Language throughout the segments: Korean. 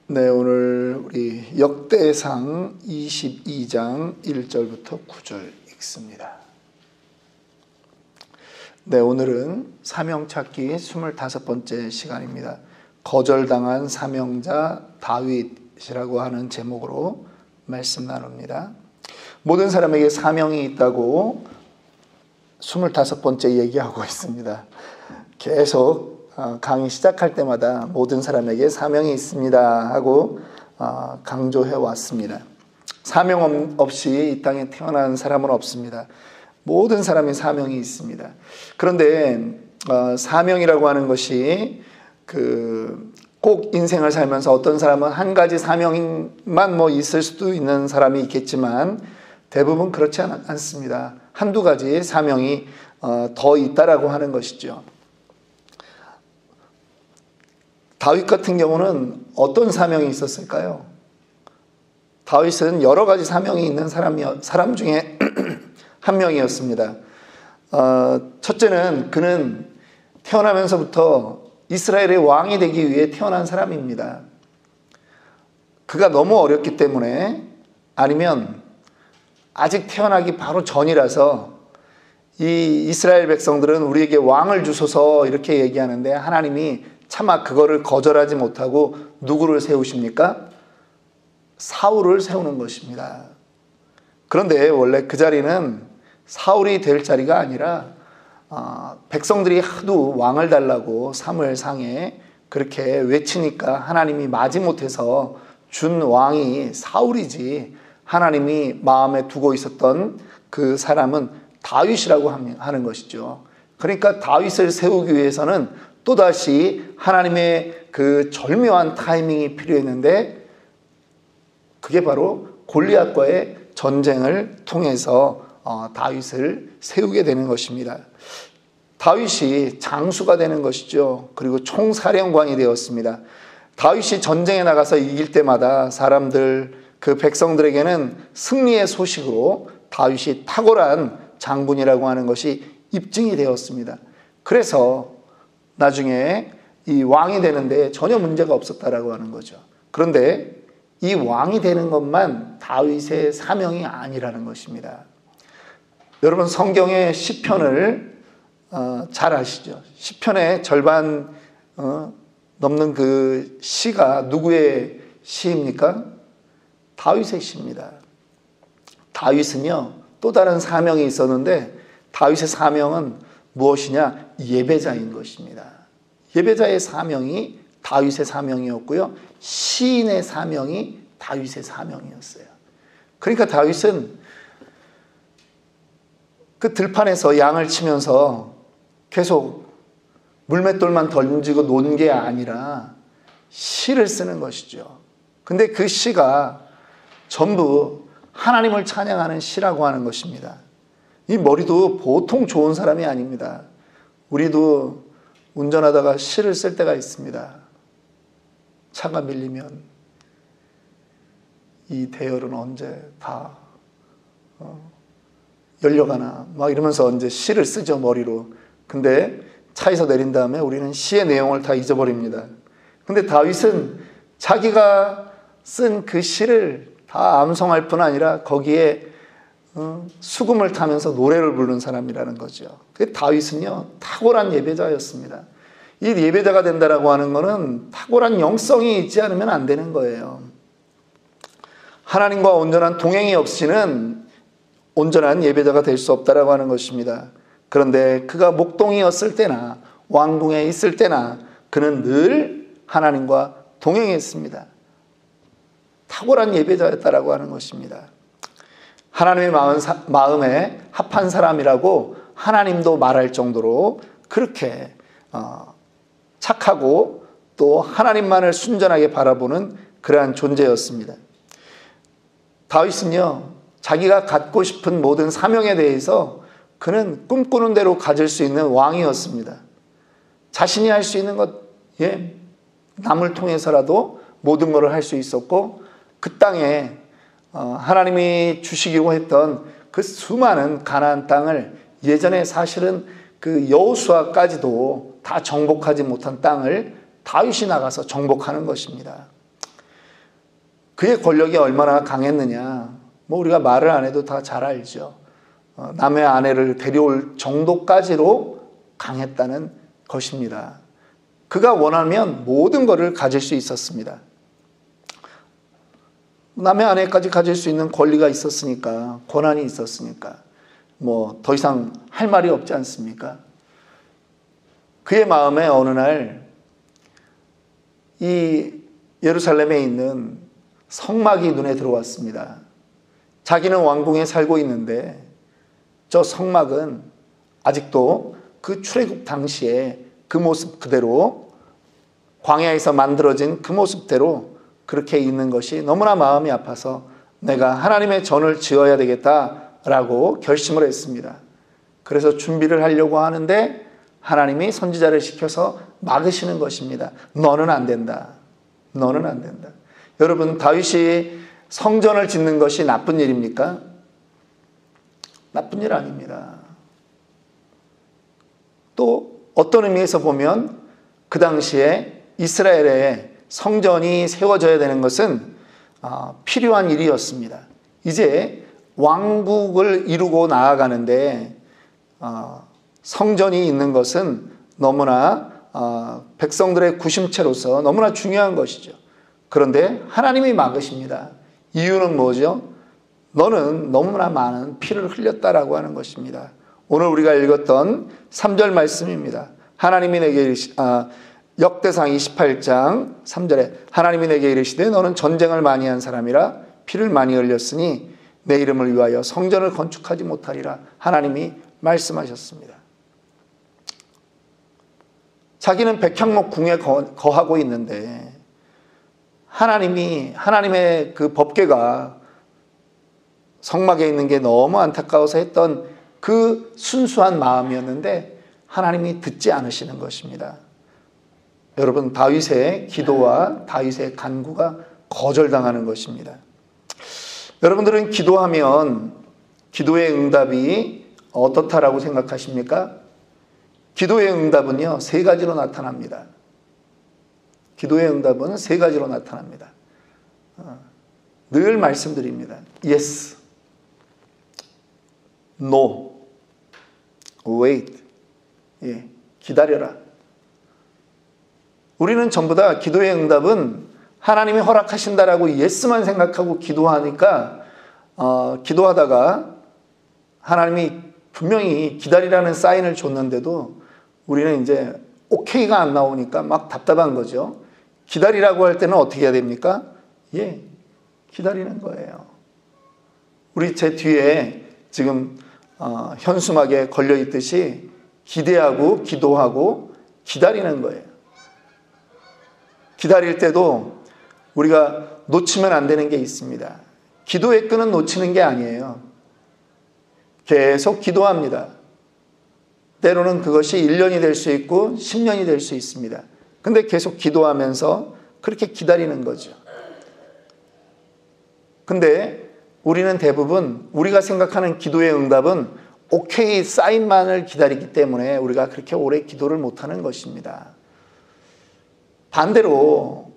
네, 오늘 우리 역대상 22장 1절부터 9절 읽습니다. 네, 오늘은 사명찾기 25번째 시간입니다. 거절당한 사명자 다윗이라고 하는 제목으로 말씀 나눕니다. 모든 사람에게 사명이 있다고 25번째 얘기하고 있습니다. 계속 강의 시작할 때마다 모든 사람에게 사명이 있습니다 하고 강조해 왔습니다. 사명 없이 이 땅에 태어난 사람은 없습니다. 모든 사람이 사명이 있습니다. 그런데 사명이라고 하는 것이 꼭 인생을 살면서 어떤 사람은 한 가지 사명만 있을 수도 있는 사람이 있겠지만 대부분 그렇지 않습니다. 한두 가지 사명이 더 있다라고 하는 것이죠. 다윗 같은 경우는 어떤 사명이 있었을까요? 다윗은 여러 가지 사명이 있는 사람 중에 한 명이었습니다. 첫째는 그는 태어나면서부터 이스라엘의 왕이 되기 위해 태어난 사람입니다. 그가 너무 어렸기 때문에, 아니면 아직 태어나기 바로 전이라서 이 이스라엘 백성들은 우리에게 왕을 주소서 이렇게 얘기하는데, 하나님이 차마 그거를 거절하지 못하고 누구를 세우십니까? 사울을 세우는 것입니다. 그런데 원래 그 자리는 사울이 될 자리가 아니라 백성들이 하도 왕을 달라고 사무엘상에 그렇게 외치니까 하나님이 마지못해서 준 왕이 사울이지, 하나님이 마음에 두고 있었던 그 사람은 다윗이라고 하는 것이죠. 그러니까 다윗을 세우기 위해서는 또다시 하나님의 그 절묘한 타이밍이 필요했는데, 그게 바로 골리앗과의 전쟁을 통해서 다윗을 세우게 되는 것입니다. 다윗이 장수가 되는 것이죠. 그리고 총사령관이 되었습니다. 다윗이 전쟁에 나가서 이길 때마다 사람들, 그 백성들에게는 승리의 소식으로 다윗이 탁월한 장군이라고 하는 것이 입증이 되었습니다. 그래서 나중에 이 왕이 되는데 전혀 문제가 없었다라고 하는 거죠. 그런데 이 왕이 되는 것만 다윗의 사명이 아니라는 것입니다. 여러분, 성경의 시편을 잘 아시죠? 시편의 절반 넘는 그 시가 누구의 시입니까? 다윗의 시입니다. 다윗은요, 또 다른 사명이 있었는데, 다윗의 사명은 무엇이냐? 예배자인 것입니다. 예배자의 사명이 다윗의 사명이었고요, 시인의 사명이 다윗의 사명이었어요. 그러니까 다윗은 그 들판에서 양을 치면서 계속 물맷돌만 던지고 논 게 아니라 시를 쓰는 것이죠. 근데 그 시가 전부 하나님을 찬양하는 시라고 하는 것입니다. 이 머리도 보통 좋은 사람이 아닙니다. 우리도 운전하다가 시를 쓸 때가 있습니다. 차가 밀리면 이 대열은 언제 다 열려가나 막 이러면서 언제 시를 쓰죠, 머리로. 근데 차에서 내린 다음에 우리는 시의 내용을 다 잊어버립니다. 근데 다윗은 자기가 쓴 그 시를 다 암송할 뿐 아니라 거기에 수금을 타면서 노래를 부르는 사람이라는 거죠. 다윗은요, 탁월한 예배자였습니다. 이 예배자가 된다라고 하는 것은 탁월한 영성이 있지 않으면 안 되는 거예요. 하나님과 온전한 동행이 없이는 온전한 예배자가 될 수 없다라고 하는 것입니다. 그런데 그가 목동이었을 때나 왕궁에 있을 때나 그는 늘 하나님과 동행했습니다. 탁월한 예배자였다라고 하는 것입니다. 하나님의 마음에 합한 사람이라고 하나님도 말할 정도로 그렇게 착하고 또 하나님만을 순전하게 바라보는 그러한 존재였습니다. 다윗은요, 자기가 갖고 싶은 모든 사명에 대해서 그는 꿈꾸는 대로 가질 수 있는 왕이었습니다. 자신이 할 수 있는 것, 남을 통해서라도 모든 것을 할 수 있었고, 그 땅에 하나님이 주시기로 했던 그 수많은 가나안 땅을, 예전에 사실은 그 여호수아까지도 다 정복하지 못한 땅을 다윗이 나가서 정복하는 것입니다. 그의 권력이 얼마나 강했느냐, 뭐 우리가 말을 안 해도 다 잘 알죠. 남의 아내를 데려올 정도까지로 강했다는 것입니다. 그가 원하면 모든 것을 가질 수 있었습니다. 남의 아내까지 가질 수 있는 권리가 있었으니까, 권한이 있었으니까 뭐 더 이상 할 말이 없지 않습니까? 그의 마음에 어느 날 이 예루살렘에 있는 성막이 눈에 들어왔습니다. 자기는 왕궁에 살고 있는데 저 성막은 아직도 그 출애굽 당시에 그 모습 그대로, 광야에서 만들어진 그 모습대로 그렇게 있는 것이 너무나 마음이 아파서 내가 하나님의 전을 지어야 되겠다라고 결심을 했습니다. 그래서 준비를 하려고 하는데 하나님이 선지자를 시켜서 막으시는 것입니다. 너는 안 된다. 너는 안 된다. 여러분, 다윗이 성전을 짓는 것이 나쁜 일입니까? 나쁜 일 아닙니다. 또 어떤 의미에서 보면 그 당시에 이스라엘에 성전이 세워져야 되는 것은 필요한 일이었습니다. 이제 왕국을 이루고 나아가는데 성전이 있는 것은 너무나 백성들의 구심체로서 너무나 중요한 것이죠. 그런데 하나님이 막으십니다. 이유는 뭐죠? 너는 너무나 많은 피를 흘렸다라고 하는 것입니다. 오늘 우리가 읽었던 3절 말씀입니다. 하나님이 내게 역대상 28장 3절에 하나님이 내게 이르시되 너는 전쟁을 많이 한 사람이라 피를 많이 흘렸으니 내 이름을 위하여 성전을 건축하지 못하리라 하나님이 말씀하셨습니다. 자기는 백향목 궁에 거하고 있는데 하나님의 그 법궤가 성막에 있는 게 너무 안타까워서 했던 그 순수한 마음이었는데 하나님이 듣지 않으시는 것입니다. 여러분, 다윗의 기도와 다윗의 간구가 거절당하는 것입니다. 여러분들은 기도하면 기도의 응답이 어떻다라고 생각하십니까? 기도의 응답은요, 세 가지로 나타납니다. 기도의 응답은 세 가지로 나타납니다. 늘 말씀드립니다. Yes, No, Wait. 예, 기다려라. 우리는 전부 다 기도의 응답은 하나님이 허락하신다라고 예스만 생각하고 기도하니까 기도하다가 하나님이 분명히 기다리라는 사인을 줬는데도 우리는 이제 오케이가 안 나오니까 막 답답한 거죠. 기다리라고 할 때는 어떻게 해야 됩니까? 예, 기다리는 거예요. 우리 제 뒤에 지금 현수막에 걸려 있듯이 기대하고 기도하고 기다리는 거예요. 기다릴 때도 우리가 놓치면 안 되는 게 있습니다. 기도의 끈은 놓치는 게 아니에요. 계속 기도합니다. 때로는 그것이 1년이 될 수 있고 10년이 될 수 있습니다. 근데 계속 기도하면서 그렇게 기다리는 거죠. 근데 우리는 대부분 우리가 생각하는 기도의 응답은 오케이 사인만을 기다리기 때문에 우리가 그렇게 오래 기도를 못하는 것입니다. 반대로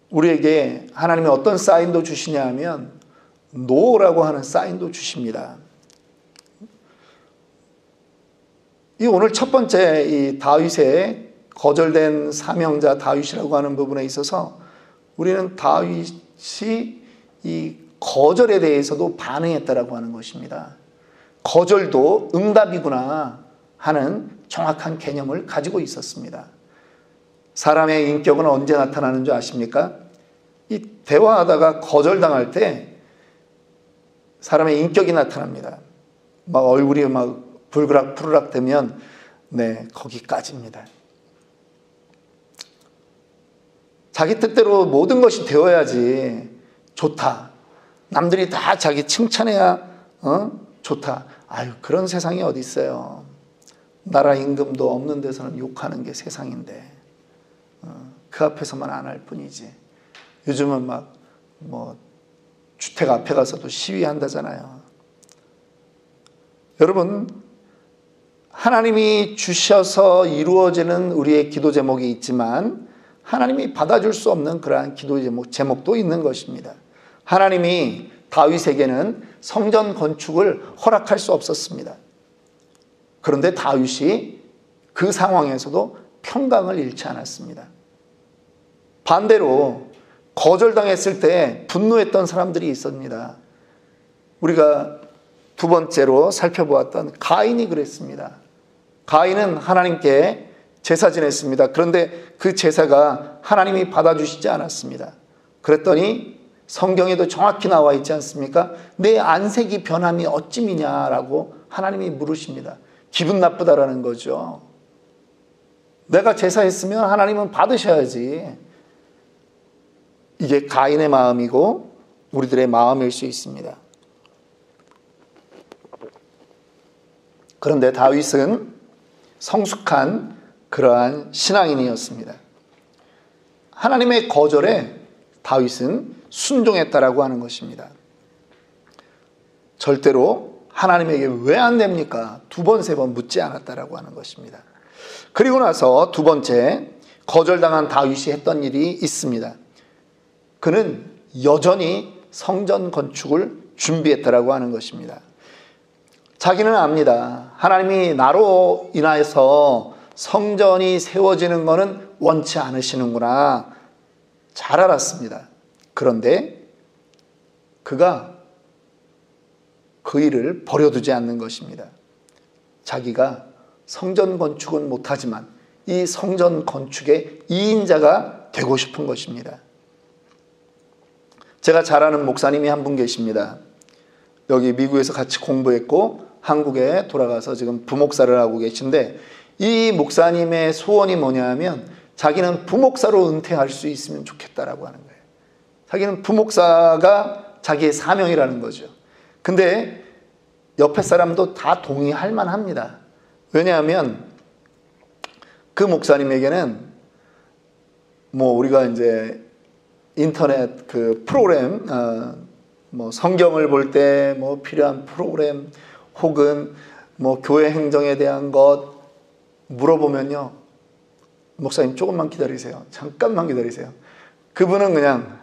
우리에게 하나님이 어떤 사인도 주시냐 하면 노라고 하는 사인도 주십니다. 이 오늘 첫 번째 이 다윗의 거절된 사명자 다윗이라고 하는 부분에 있어서 우리는 다윗이 이 거절에 대해서도 반응했다라고 하는 것입니다. 거절도 응답이구나 하는 정확한 개념을 가지고 있었습니다. 사람의 인격은 언제 나타나는 줄 아십니까? 이 대화하다가 거절당할 때 사람의 인격이 나타납니다. 막 얼굴이 막 불그락 푸르락 되면 네, 거기까지입니다. 자기 뜻대로 모든 것이 되어야지 좋다. 남들이 다 자기 칭찬해야 좋다. 아유, 그런 세상이 어디 있어요. 나라 임금도 없는 데서는 욕하는 게 세상인데 그 앞에서만 안 할 뿐이지. 요즘은 막 뭐 주택 앞에 가서도 시위한다잖아요. 여러분, 하나님이 주셔서 이루어지는 우리의 기도 제목이 있지만 하나님이 받아줄 수 없는 그러한 기도 제목도 있는 것입니다. 하나님이 다윗에게는 성전 건축을 허락할 수 없었습니다. 그런데 다윗이 그 상황에서도 평강을 잃지 않았습니다. 반대로 거절당했을 때 분노했던 사람들이 있습니다. 우리가 두 번째로 살펴보았던 가인이 그랬습니다. 가인은 하나님께 제사 지냈습니다. 그런데 그 제사가 하나님이 받아주시지 않았습니다. 그랬더니 성경에도 정확히 나와 있지 않습니까? 내 안색이 변함이 어찌미냐라고 하나님이 물으십니다. 기분 나쁘다라는 거죠. 내가 제사했으면 하나님은 받으셔야지. 이게 가인의 마음이고 우리들의 마음일 수 있습니다. 그런데 다윗은 성숙한 그러한 신앙인이었습니다. 하나님의 거절에 다윗은 순종했다라고 하는 것입니다. 절대로 하나님에게 왜 안 됩니까? 두 번, 세 번 묻지 않았다라고 하는 것입니다. 그리고 나서 두 번째, 거절당한 다윗이 했던 일이 있습니다. 그는 여전히 성전 건축을 준비했다라고 하는 것입니다. 자기는 압니다. 하나님이 나로 인하여서 성전이 세워지는 것은 원치 않으시는구나. 잘 알았습니다. 그런데 그가 그 일을 버려두지 않는 것입니다. 자기가 성전 건축은 못하지만 이 성전 건축의 2인자가 되고 싶은 것입니다. 제가 잘 아는 목사님이 한 분 계십니다. 여기 미국에서 같이 공부했고 한국에 돌아가서 지금 부목사를 하고 계신데, 이 목사님의 소원이 뭐냐면 자기는 부목사로 은퇴할 수 있으면 좋겠다라고 하는 거예요. 자기는 부목사가 자기의 사명이라는 거죠. 근데 옆에 사람도 다 동의할 만합니다. 왜냐하면 그 목사님에게는 우리가 이제 인터넷 그 프로그램, 성경을 볼 때 필요한 프로그램 혹은 교회 행정에 대한 것 물어보면요, 목사님 조금만 기다리세요. 잠깐만 기다리세요. 그분은 그냥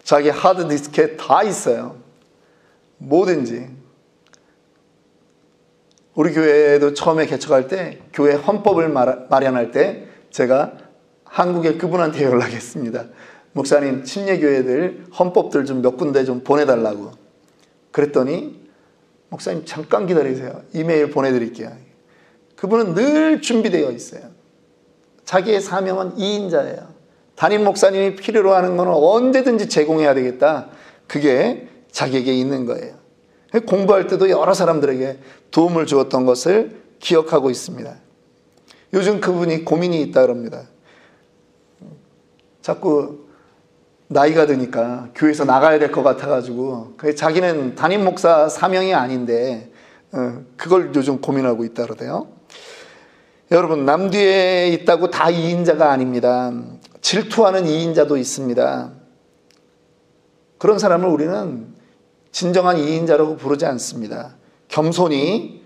자기 하드디스크에 다 있어요. 뭐든지. 우리 교회도 처음에 개척할 때 교회 헌법을 마련할 때 제가 한국에 그분한테 연락했습니다. 목사님, 침례교회들 헌법들 좀 몇 군데 좀 보내달라고. 그랬더니 목사님 잠깐 기다리세요. 이메일 보내드릴게요. 그분은 늘 준비되어 있어요. 자기의 사명은 2인자예요. 담임 목사님이 필요로 하는 것은 언제든지 제공해야 되겠다. 그게 자기에게 있는 거예요. 공부할 때도 여러 사람들에게 도움을 주었던 것을 기억하고 있습니다. 요즘 그분이 고민이 있다 그럽니다. 자꾸 나이가 드니까 교회에서 나가야 될 것 같아가지고 자기는 담임 목사 사명이 아닌데 그걸 요즘 고민하고 있다 그러대요. 여러분, 남 뒤에 있다고 다 2인자가 아닙니다. 질투하는 2인자도 있습니다. 그런 사람을 우리는 진정한 2인자라고 부르지 않습니다. 겸손히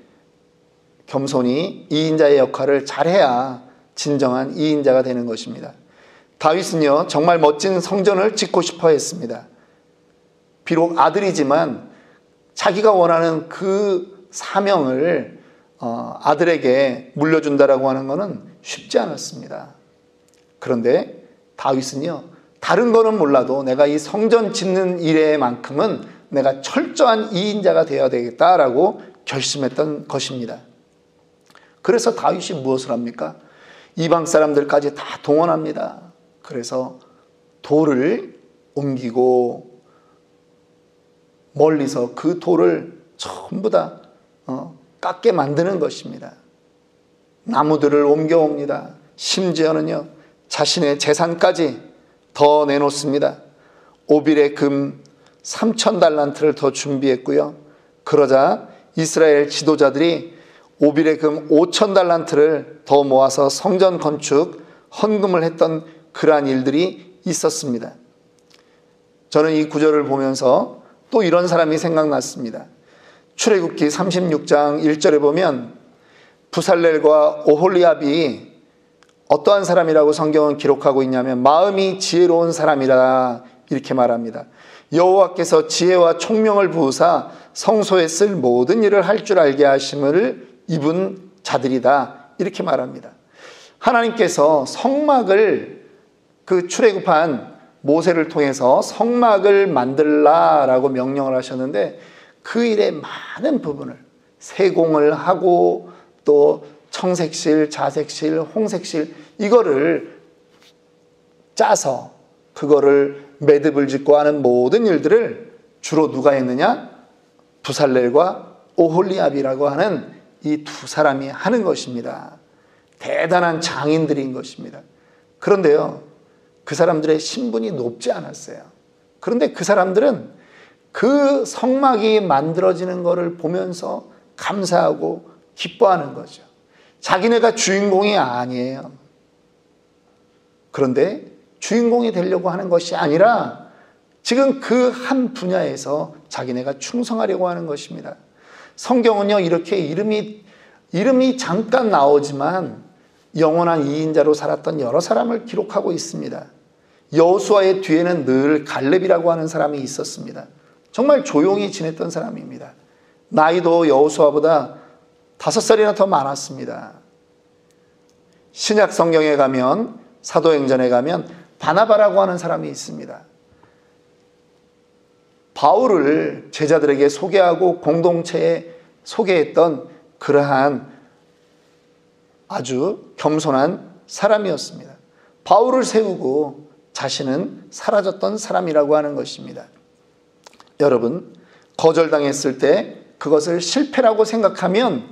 2인자의 역할을 잘해야 진정한 2인자가 되는 것입니다. 다윗은요, 정말 멋진 성전을 짓고 싶어 했습니다. 비록 아들이지만 자기가 원하는 그 사명을 아들에게 물려준다라고 하는 것은 쉽지 않았습니다. 그런데 다윗은요, 다른 거는 몰라도 내가 이 성전 짓는 일에만큼은 내가 철저한 2인자가 되어야 되겠다라고 결심했던 것입니다. 그래서 다윗이 무엇을 합니까? 이방 사람들까지 다 동원합니다. 그래서 돌을 옮기고 멀리서 그 돌을 전부 다 깎게 만드는 것입니다. 나무들을 옮겨옵니다. 심지어는요, 자신의 재산까지 더 내놓습니다. 오빌의 금 3,000달란트를 더 준비했고요. 그러자 이스라엘 지도자들이 오빌의 금 5,000달란트를 더 모아서 성전 건축 헌금을 했던 그러한 일들이 있었습니다. 저는 이 구절을 보면서 또 이런 사람이 생각났습니다. 출애굽기 36장 1절에 보면 부살렐과 오홀리압이 어떠한 사람이라고 성경은 기록하고 있냐면 마음이 지혜로운 사람이라 이렇게 말합니다. 여호와께서 지혜와 총명을 부으사 성소에 쓸 모든 일을 할 줄 알게 하심을 입은 자들이다 이렇게 말합니다. 하나님께서 성막을 출애굽한 모세를 통해서 성막을 만들라라고 명령을 하셨는데 그 일의 많은 부분을 세공을 하고 또 청색실, 자색실, 홍색실 이거를 짜서 그거를 매듭을 짓고 하는 모든 일들을 주로 누가 했느냐? 부살렐과 오홀리압이라고 하는 이 두 사람이 하는 것입니다. 대단한 장인들인 것입니다. 그런데요, 그 사람들의 신분이 높지 않았어요. 그런데 그 사람들은 그 성막이 만들어지는 것을 보면서 감사하고 기뻐하는 거죠. 자기네가 주인공이 아니에요. 그런데 주인공이 되려고 하는 것이 아니라 지금 그 한 분야에서 자기네가 충성하려고 하는 것입니다. 성경은요, 이렇게 이름이 잠깐 나오지만 영원한 이인자로 살았던 여러 사람을 기록하고 있습니다. 여호수아의 뒤에는 늘 갈렙이라고 하는 사람이 있었습니다. 정말 조용히 지냈던 사람입니다. 나이도 여호수아보다 5살이나 더 많았습니다. 신약 성경에 가면, 사도행전에 가면 바나바라고 하는 사람이 있습니다. 바울을 제자들에게 소개하고 공동체에 소개했던 그러한 아주 겸손한 사람이었습니다. 바울을 세우고 자신은 사라졌던 사람이라고 하는 것입니다. 여러분, 거절당했을 때 그것을 실패라고 생각하면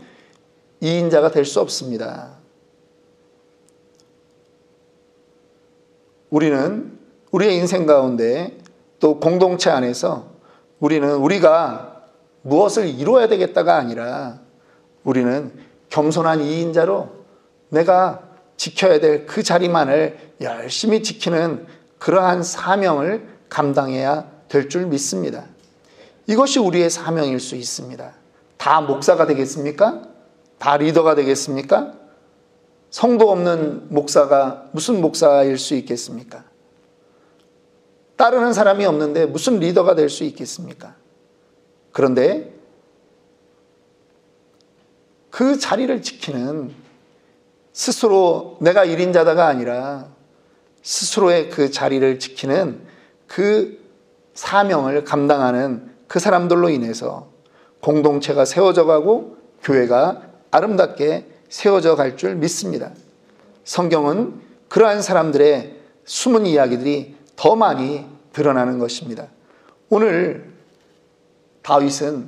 이인자가 될 수 없습니다. 우리는 우리의 인생 가운데 또 공동체 안에서 우리가 무엇을 이루어야 되겠다가 아니라 우리는 겸손한 이인자로 내가 지켜야 될 그 자리만을 열심히 지키는 그러한 사명을 감당해야 될 줄 믿습니다. 이것이 우리의 사명일 수 있습니다. 다 목사가 되겠습니까? 다 리더가 되겠습니까? 성도 없는 목사가 무슨 목사일 수 있겠습니까? 따르는 사람이 없는데 무슨 리더가 될 수 있겠습니까? 그런데 그 자리를 지키는 스스로 내가 1인자다가 아니라 스스로의 그 자리를 지키는 그 사명을 감당하는 그 사람들로 인해서 공동체가 세워져 가고 교회가 아름답게 세워져 갈 줄 믿습니다. 성경은 그러한 사람들의 숨은 이야기들이 더 많이 드러나는 것입니다. 오늘 다윗은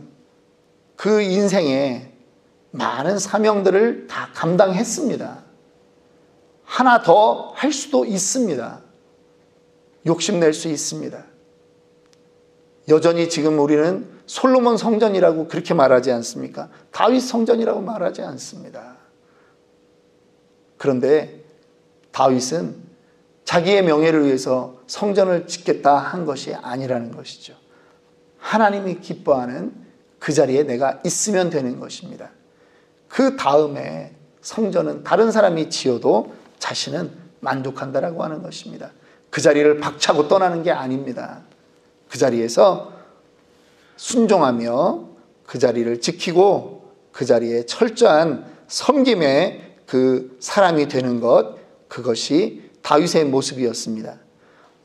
그 인생에 많은 사명들을 다 감당했습니다. 하나 더 할 수도 있습니다. 욕심낼 수 있습니다. 여전히 지금 우리는 솔로몬 성전이라고 그렇게 말하지 않습니까? 다윗 성전이라고 말하지 않습니다. 그런데 다윗은 자기의 명예를 위해서 성전을 짓겠다 한 것이 아니라는 것이죠. 하나님이 기뻐하는 그 자리에 내가 있으면 되는 것입니다. 그 다음에 성전은 다른 사람이 지어도 자신은 만족한다라고 하는 것입니다. 그 자리를 박차고 떠나는 게 아닙니다. 그 자리에서 순종하며 그 자리를 지키고 그 자리에 철저한 섬김의 그 사람이 되는 것, 그것이 다윗의 모습이었습니다.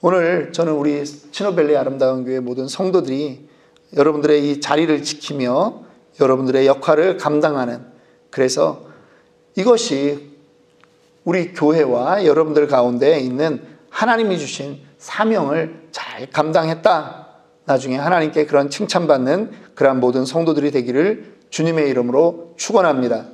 오늘 저는 우리 치노밸리 아름다운 교회 모든 성도들이 여러분들의 이 자리를 지키며 여러분들의 역할을 감당하는, 그래서 이것이 우리 교회와 여러분들 가운데 있는 하나님이 주신 사명을 잘 감당했다, 나중에 하나님께 그런 칭찬받는 그러한 모든 성도들이 되기를 주님의 이름으로 축원합니다.